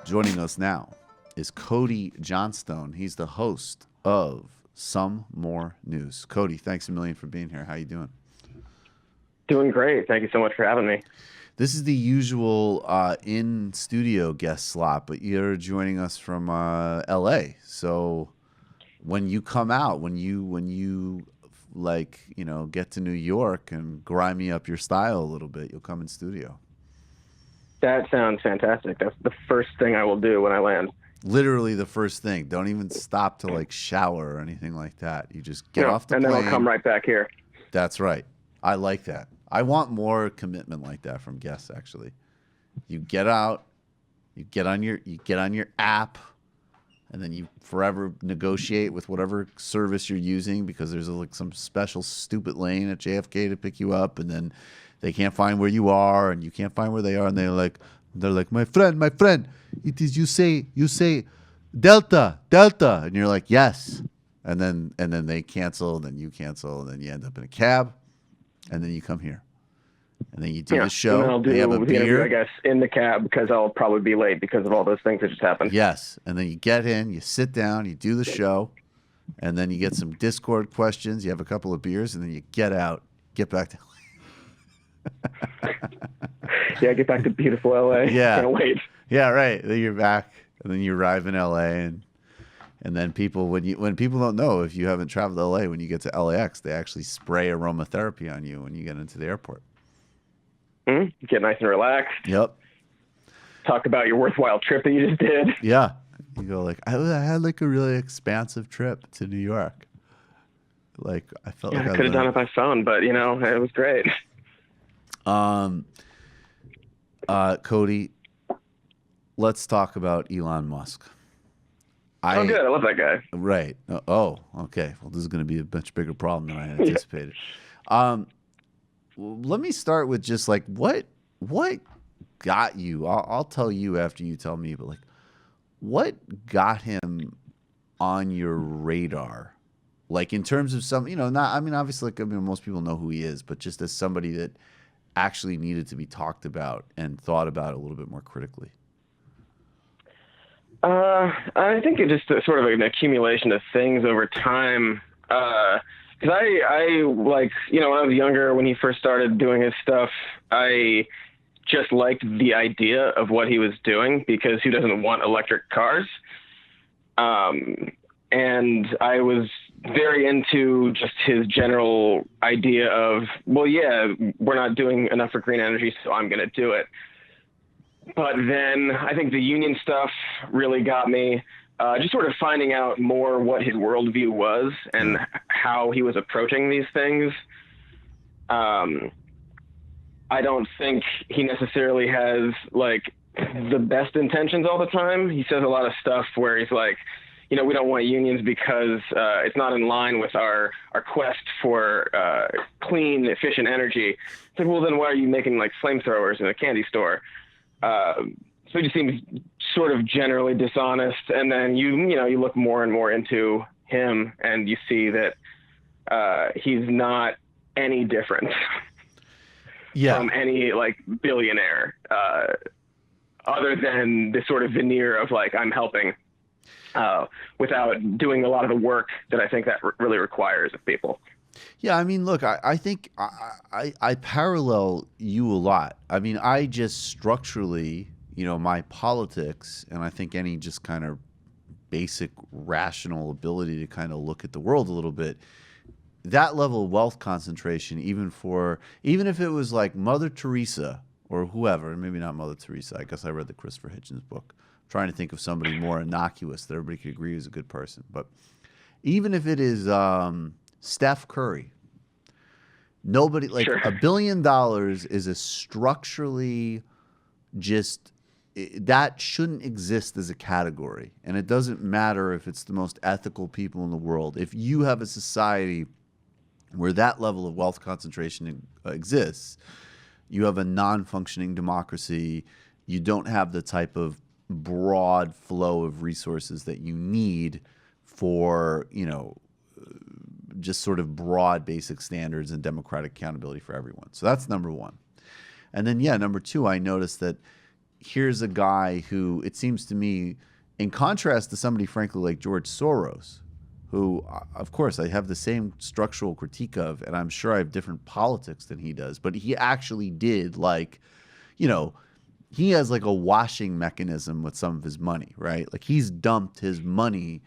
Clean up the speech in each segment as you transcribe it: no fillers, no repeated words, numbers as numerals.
Joining us now is Cody Johnston. He's the host of Some More News. Cody, thanks a million for being here. How you doing? Doing great. Thank you so much for having me. This is the usual in-studio guest slot, but you're joining us from L.A. So when you come out, when you get to New York and grimy up your style a little bit, you'll come in studio. That sounds fantastic. That's the first thing I will do when I land. Literally the first thing. Don't even stop to shower or anything like that. You just get off the plane. And then I'll come right back here. That's right. I like that. I want more commitment like that from guests, actually. You get out, you get on your app, and then you forever negotiate with whatever service you're using because there's some special stupid lane at JFK to pick you up, and then they can't find where you are and you can't find where they are, and they're like, my friend, it is you say Delta, and you're like, yes. And then they cancel, and then you cancel, and then you end up in a cab, and then you come here. And then you do the show. And I'll do the interview, I guess, in the cab because I'll probably be late because of all those things that just happened. Yes. And then you get in, you sit down, you do the show, and then you get some Discord questions. You have a couple of beers, and then you get out, get back to Yeah, get back to beautiful LA. Yeah. Can't wait. Yeah, right. Then you're back, and then you arrive in LA, and then people, when people don't know, if you haven't traveled to LA, when you get to LAX, they actually spray aromatherapy on you when you get into the airport. Get nice and relaxed. Yep. Talk about your worthwhile trip that you just did. Yeah. You go I had a really expansive trip to New York. I felt I could have done it by phone, but it was great. Cody, let's talk about Elon Musk. Good. I love that guy. Right. Oh, okay. Well, this is going to be a much bigger problem than I anticipated. Let me start with just what got you? I'll tell you after you tell me, but what got him on your radar? In terms of obviously, most people know who he is, but just as somebody that actually needed to be talked about and thought about a little bit more critically. I think it's just sort of an accumulation of things over time. Because I when I was younger, when he first started doing his stuff, I just liked the idea of what he was doing because who doesn't want electric cars? And I was very into just his general idea of, we're not doing enough for green energy, so I'm going to do it. But then I think the union stuff really got me. Just sort of finding out more what his worldview was and how he was approaching these things. I don't think he necessarily has the best intentions all the time. He says a lot of stuff where he's we don't want unions because it's not in line with our quest for clean, efficient energy. It's well, then why are you making flamethrowers in a candy store? So he just seems sort of generally dishonest. And then you look more and more into him and you see that he's not any different from any billionaire other than this sort of veneer of I'm helping without doing a lot of the work that I think that really requires of people. Yeah, I mean, look, I think I parallel you a lot. I mean, I just structurally, my politics, and I think any just kind of basic rational ability to kind of look at the world a little bit, that level of wealth concentration, even if it was Mother Teresa or whoever, maybe not Mother Teresa. I guess I read the Christopher Hitchens book. I'm trying to think of somebody more innocuous that everybody could agree is a good person. But even if it is Steph Curry, nobody Sure. $1 billion is a structurally that shouldn't exist as a category. And it doesn't matter if it's the most ethical people in the world. If you have a society where that level of wealth concentration exists, you have a non-functioning democracy. You don't have the type of broad flow of resources that you need for, just sort of broad basic standards and democratic accountability for everyone. So that's number one. And then, number two, I noticed that here's a guy who, it seems to me, in contrast to somebody, frankly, like George Soros, who, of course, I have the same structural critique of, and I'm sure I have different politics than he does, but he actually did, like, you know, he has like a washing mechanism with some of his money, right? Like he's dumped his money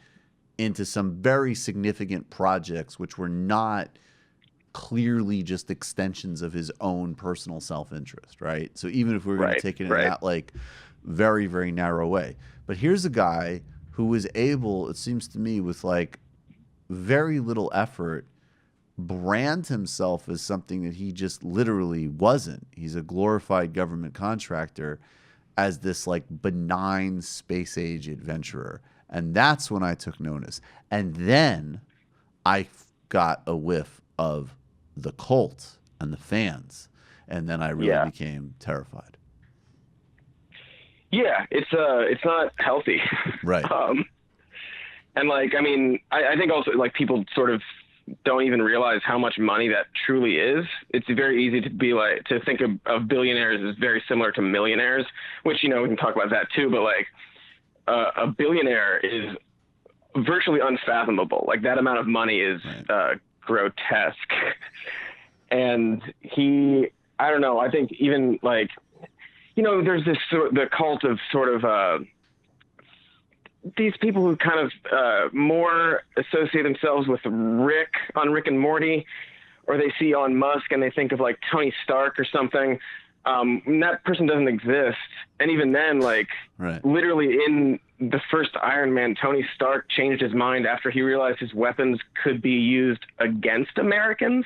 into some very significant projects which were not clearly just extensions of his own personal self-interest, right? So even if we're going to take it in that like very, very narrow way. But here's a guy who was able, it seems to me, with like very little effort, brand himself as something that he just literally wasn't. He's a glorified government contractor as this like benign space age adventurer. And that's when I took notice. And then I got a whiff of the cult and the fans. And then I really became terrified. Yeah, it's not healthy. Right. And like, I mean, I think also like people sort of don't even realize how much money that truly is. It's very easy to be like, to think of billionaires as very similar to millionaires, which, you know, we can talk about that too, but like a billionaire is virtually unfathomable. Like that amount of money is grotesque. And I don't know, I think even like, you know, there's this the cult of sort of these people who kind of more associate themselves with Rick on Rick and Morty, or they see Elon Musk and they think of like Tony Stark or something. That person doesn't exist. And even then, like literally in the first Iron Man, Tony Stark changed his mind after he realized his weapons could be used against Americans.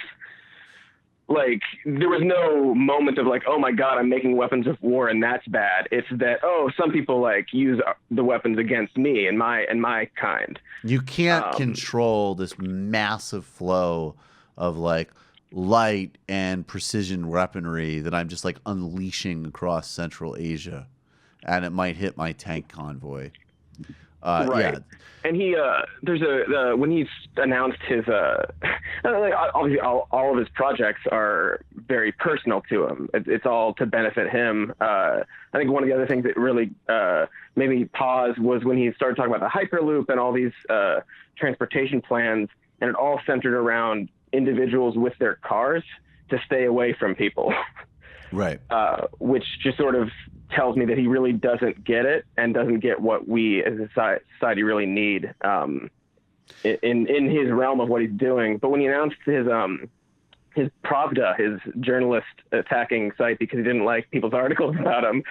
Like there was no moment of like, oh my God, I'm making weapons of war and that's bad. It's that, oh, some people like use the weapons against me and my kind. You can't control this massive flow of like light and precision weaponry that I'm just like unleashing across Central Asia, and it might hit my tank convoy. Yeah. And he, there's when he's announced his, like obviously all of his projects are very personal to him. It's all to benefit him. I think one of the other things that really made me pause was when he started talking about the Hyperloop and all these transportation plans, and it all centered around individuals with their cars to stay away from people. Right. Which just sort of tells me that he really doesn't get it and doesn't get what we as a society really need in his realm of what he's doing. But when he announced his Pravda, his journalist attacking site because he didn't like people's articles about him,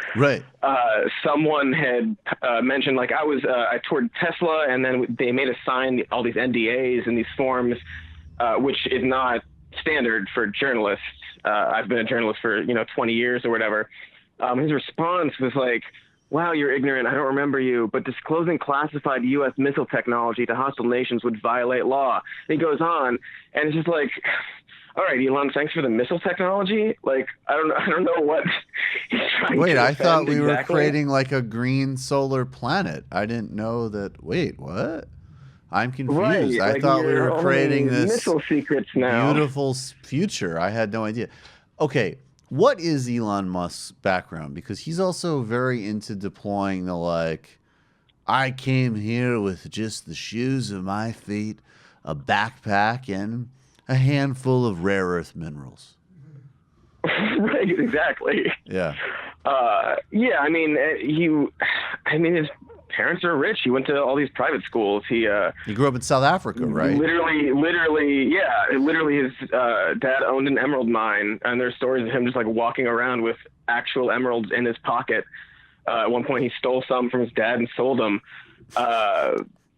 someone had mentioned like I toured Tesla, and then they made us sign all these NDAs and these forms, which is not standard for journalists. I've been a journalist for 20 years or whatever. His response was like, wow, you're ignorant. I don't remember you, but disclosing classified U.S. missile technology to hostile nations would violate law. And he goes on, and it's just like, all right, Elon, thanks for the missile technology. Like, I don't know what he's trying to defend. I thought we were creating like a green solar planet. I didn't know that. Wait, what? I'm confused. Right, I thought we were creating this missile secrets now. Beautiful future. I had no idea. Okay, what is Elon Musk's background? Because he's also very into deploying the like, I came here with just the shoes of my feet, a backpack, and a handful of rare earth minerals. Right, exactly. Yeah. Yeah, I mean, his parents are rich. He went to all these private schools. He grew up in South Africa, right? Literally, yeah. Literally, his dad owned an emerald mine, and there's stories of him just like walking around with actual emeralds in his pocket. At one point, he stole some from his dad and sold them.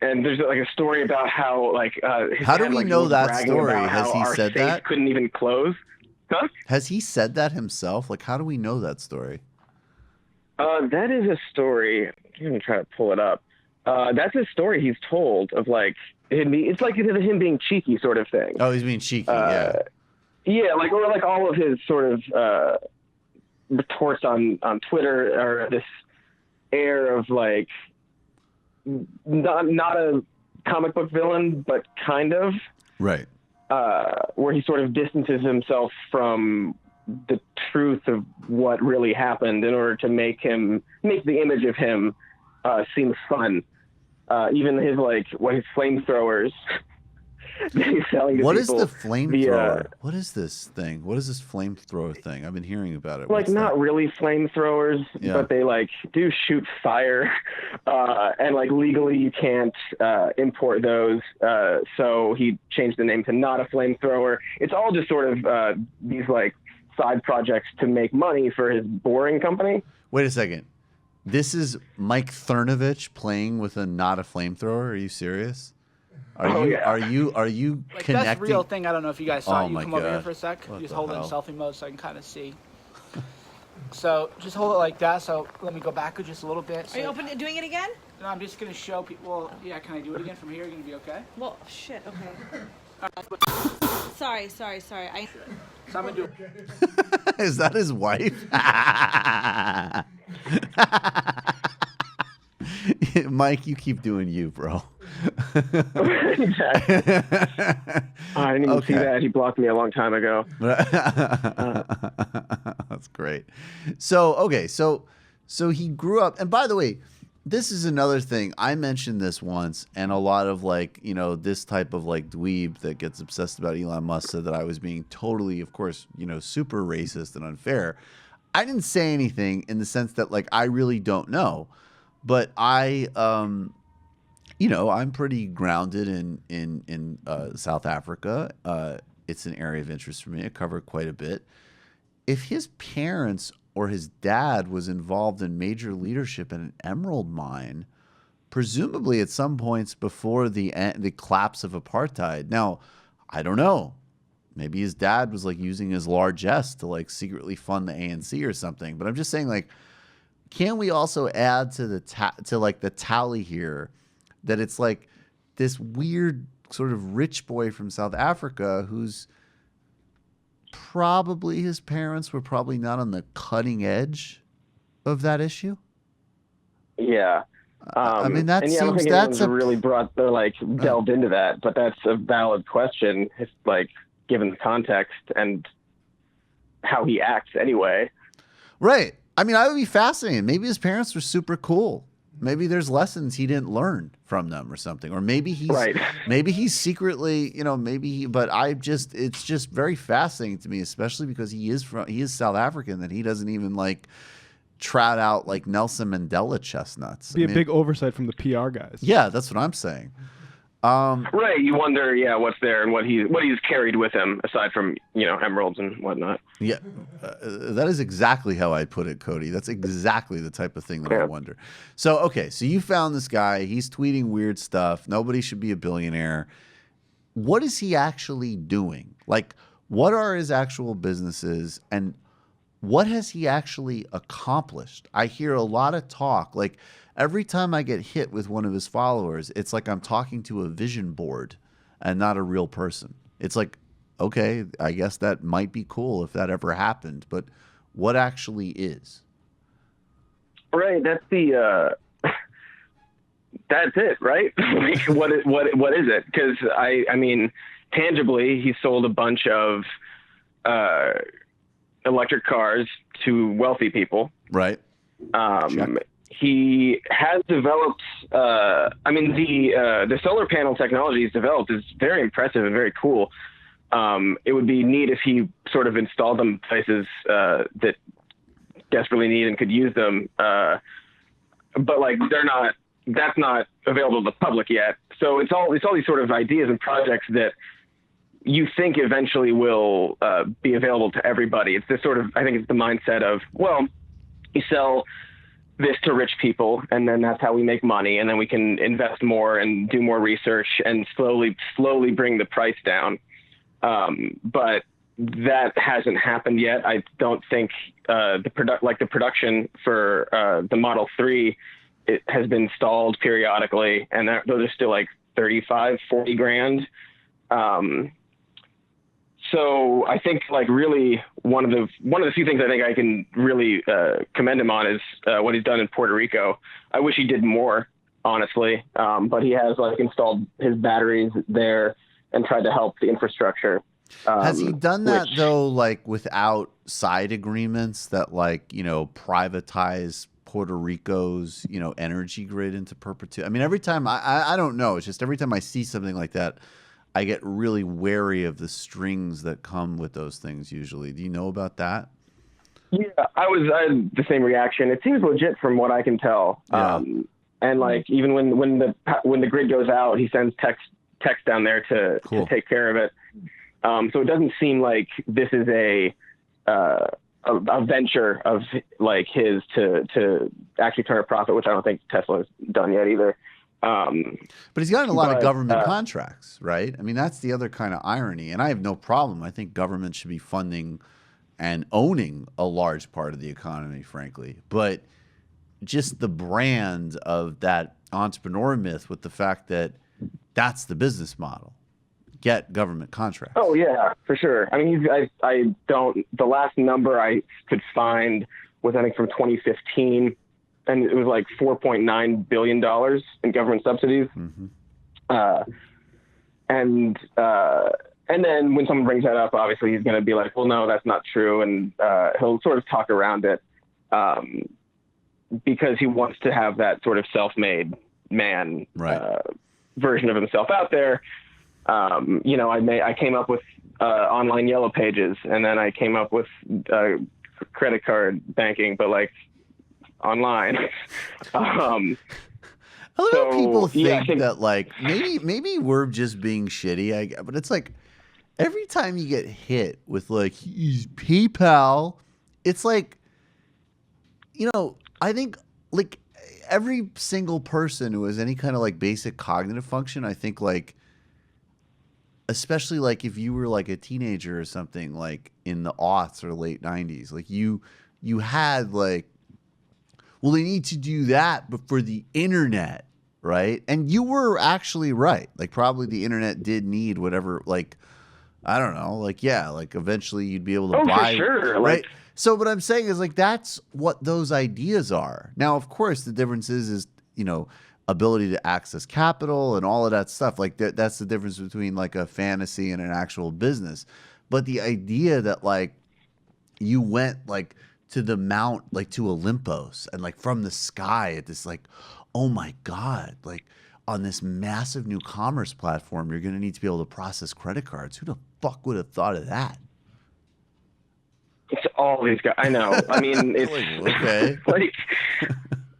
And there's like a story about how like his how dad, do we like, know that story? Has he said that? Couldn't even close. Huh? Has he said that himself? Like, how do we know that story? That is a story. I'm going to try to pull it up. That's a story he's told of like, it's like him being cheeky sort of thing. Oh, he's being cheeky, yeah. Yeah, like, or like all of his sort of retorts on Twitter are this air of like, not a comic book villain, but kind of. Right. Where he sort of distances himself from the truth of what really happened in order to make the image of him seem fun. Even his flamethrowers that he's selling to What is people. the flamethrower? What is this thing? What is this flamethrower thing? I've been hearing about it. Like, not really flamethrowers, but they do shoot fire, and legally you can't import those. So he changed the name to Not a Flamethrower. It's all just sort of these side projects to make money for his boring company. Wait a second. This is Mike Cernovich playing with a Not a Flamethrower? Are you serious? Are you connecting? That's a real thing. I don't know if you guys saw it. You come over here God. for a sec. What Just the hold it in hell? selfie mode so I can kind of see. So just hold it like that. So let me go back just a little bit. So, Are you open to doing it again? No, I'm just going to show people. Well, yeah, can I do it again from here? Are you going to be okay? Well, shit, okay. Sorry. So I'm going to do it. Is that his wife? Mike, you keep doing you, bro. Exactly. I didn't even see that. He blocked me a long time ago. That's great. So he grew up, and by the way, this is another thing. I mentioned this once, and a lot of this type of dweeb that gets obsessed about Elon Musk said that I was being totally, of course, super racist and unfair. I didn't say anything in the sense that I really don't know, but I'm pretty grounded in South Africa. It's an area of interest for me. I cover quite a bit. If his parents or his dad was involved in major leadership in an emerald mine, presumably at some points before the collapse of apartheid. Now, I don't know. Maybe his dad was using his largesse to secretly fund the ANC or something. But I'm just saying, can we also add to the the tally here that it's this weird sort of rich boy from South Africa who's probably, his parents were probably not on the cutting edge of that issue? Yeah. I mean, that and yeah, seems I don't think that's anyone's really delved into that, but that's a valid question. It's given the context and how he acts anyway. right. I mean, I would be fascinated. Maybe his parents were super cool. Maybe there's lessons he didn't learn from them or something, or maybe he's Right. maybe he's secretly, but it's just very fascinating to me, especially because he is South African, that he doesn't even trot out Nelson Mandela chestnuts. Be a big oversight from the PR guys. Yeah, that's what I'm saying. Right. You wonder, what's there and what he's carried with him aside from, emeralds and whatnot. Yeah, that is exactly how I'd put it, Cody. That's exactly the type of thing that I wonder. So you found this guy. He's tweeting weird stuff. Nobody should be a billionaire. What is he actually doing? What are his actual businesses, and what has he actually accomplished? I hear a lot of talk. Every time I get hit with one of his followers, it's like I'm talking to a vision board and not a real person. It's okay, I guess that might be cool if that ever happened, but what actually is? Right. That's that's it, right? What is it? Because I mean, tangibly, he sold a bunch of electric cars to wealthy people. Right. He has developed, the solar panel technology he's developed is very impressive and very cool. It would be neat if he sort of installed them places that desperately need and could use them. But that's not available to the public yet. So it's all these sort of ideas and projects that you think eventually will be available to everybody. It's this sort of, I think it's the mindset of, well, you sell this to rich people, and then that's how we make money, and then we can invest more and do more research and slowly bring the price down. But that hasn't happened yet. I don't think the production for the Model 3, it has been stalled periodically, and those are still 35, 40 grand. So I think really one of the few things I think I can really commend him on is what he's done in Puerto Rico. I wish he did more, honestly, but he has installed his batteries there and tried to help the infrastructure. Has he done that which- though, like without side agreements that like, privatize Puerto Rico's, energy grid into perpetuity? I mean, every time I don't know, it's just every time I see something like that, I get really wary of the strings that come with those things usually. Do you know about that? Yeah, I had the same reaction. It seems legit from what I can tell. Yeah. And like even when the grid goes out, he sends text down there to take care of it. So it doesn't seem like this is a venture of like his to actually turn a profit, which I don't think Tesla has done yet either. But he's gotten a lot of government contracts, right? I mean, that's the other kind of irony. And I have no problem. I think government should be funding and owning a large part of the economy, frankly. But just the brand of that entrepreneur myth with the fact that that's the business model. Get government contracts. Oh yeah, for sure. I mean, the last number I could find was I think from 2015, and it was like $4.9 billion in government subsidies. Mm-hmm. And then when someone brings that up, obviously he's going to be like, well, no, that's not true. And he'll sort of talk around it because he wants to have that sort of self-made man version of himself out there. I came up with online yellow pages, and then I came up with credit card banking, but like online. I love how people think that like maybe we're just being shitty, but it's like every time you get hit with like PayPal, it's like, I think like every single person who has any kind of like basic cognitive function, I think like, especially like if you were like a teenager or something like in the aughts or late 90s, like you had like, well, they need to do that, but for the internet, right? And you were actually right. Like probably the internet did need whatever, like, I don't know, like, yeah, like eventually you'd be able to buy. For sure. Right. So what I'm saying is like, that's what those ideas are. Now, of course, the difference is, ability to access capital and all of that stuff. Like that's the difference between like a fantasy and an actual business. But the idea that like you went like to the mount, like to Olympos and like from the sky at this like, oh my God, like on this massive new commerce platform, you're going to need to be able to process credit cards. Who the fuck would have thought of that? It's all these guys. I know. I mean, it's okay. like,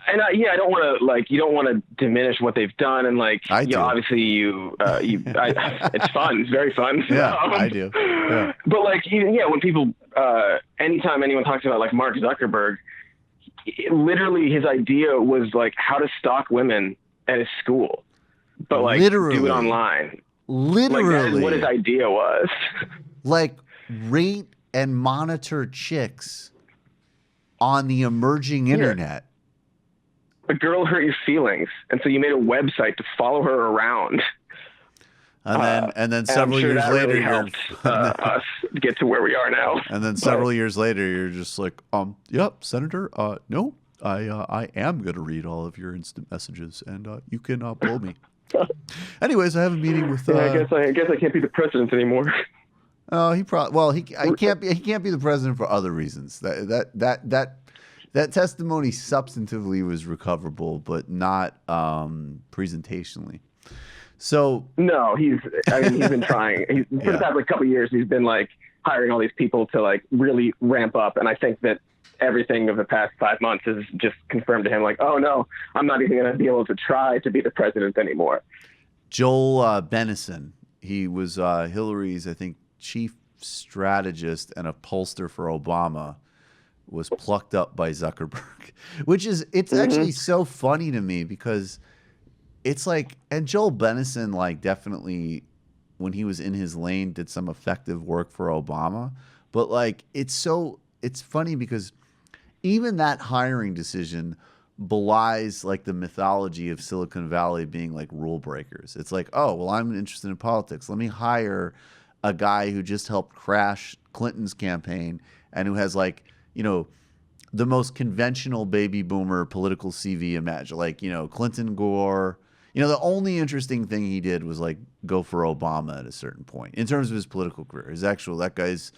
and I don't want to like, you don't want to diminish what they've done. And like, obviously it's fun. It's very fun. Yeah, I do. Yeah. But like, when people, anytime anyone talks about like Mark Zuckerberg, literally his idea was like how to stalk women at his school, but like do it online. Literally. Like that is what his idea was. Like rate and monitor chicks on the emerging internet. A girl hurt your feelings, and so you made a website to follow her around. And then several years later, really helped us get to where we are now. And then several years later, you're just like, yep, Senator, no, I am going to read all of your instant messages, and you can blow me. Anyways, I have a meeting with. I guess I can't be the president anymore. Oh, he can't be the president for other reasons. That testimony substantively was recoverable, but not presentationally. So no, he's been trying. For the past couple of years, he's been like hiring all these people to like really ramp up, and I think that everything of the past 5 months has just confirmed to him like, oh no, I'm not even going to be able to try to be the president anymore. Joel Benenson, he was Hillary's, I think, chief strategist and a pollster for Obama, was plucked up by Zuckerberg, which is, it's actually so funny to me because it's like, and Joel Benenson, like definitely when he was in his lane, did some effective work for Obama, but like, it's funny because even that hiring decision belies like the mythology of Silicon Valley being like rule breakers. It's like, oh, well, I'm interested in politics. Let me hire a guy who just helped crash Clinton's campaign and who has like, the most conventional baby boomer political CV imagine, like, Clinton, Gore, You know, the only interesting thing he did was like go for Obama at a certain point in terms of his political career. That guy's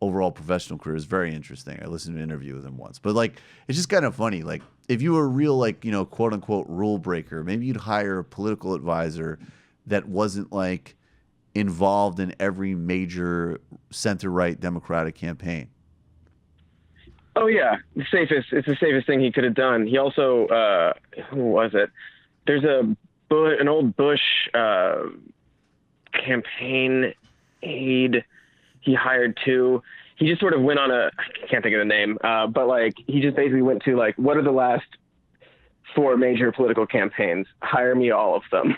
overall professional career is very interesting. I listened to an interview with him once, but like, it's just kind of funny. Like, if you were a real, like, you know, quote unquote rule breaker, maybe you'd hire a political advisor that wasn't like involved in every major center-right Democratic campaign. Oh yeah, it's the safest thing he could have done. He also, who was it? There's an old Bush campaign aide he hired too. He just sort of went on I can't think of the name, but like he just basically went to like, what are the last 4 major political campaigns? Hire me all of them.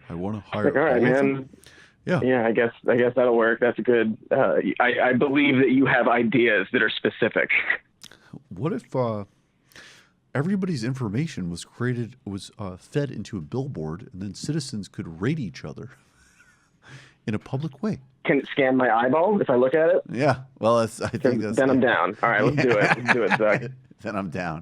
I want to hire. Like, all right, man. Yeah. I guess that'll work. That's good. I believe that you have ideas that are specific. What if everybody's information was fed into a billboard, and then citizens could rate each other in a public way? Can it scan my eyeball if I look at it? Yeah. Well, I think that's. Then I'm down. All right, let's do it. Let's do it, Zach. Then I'm down.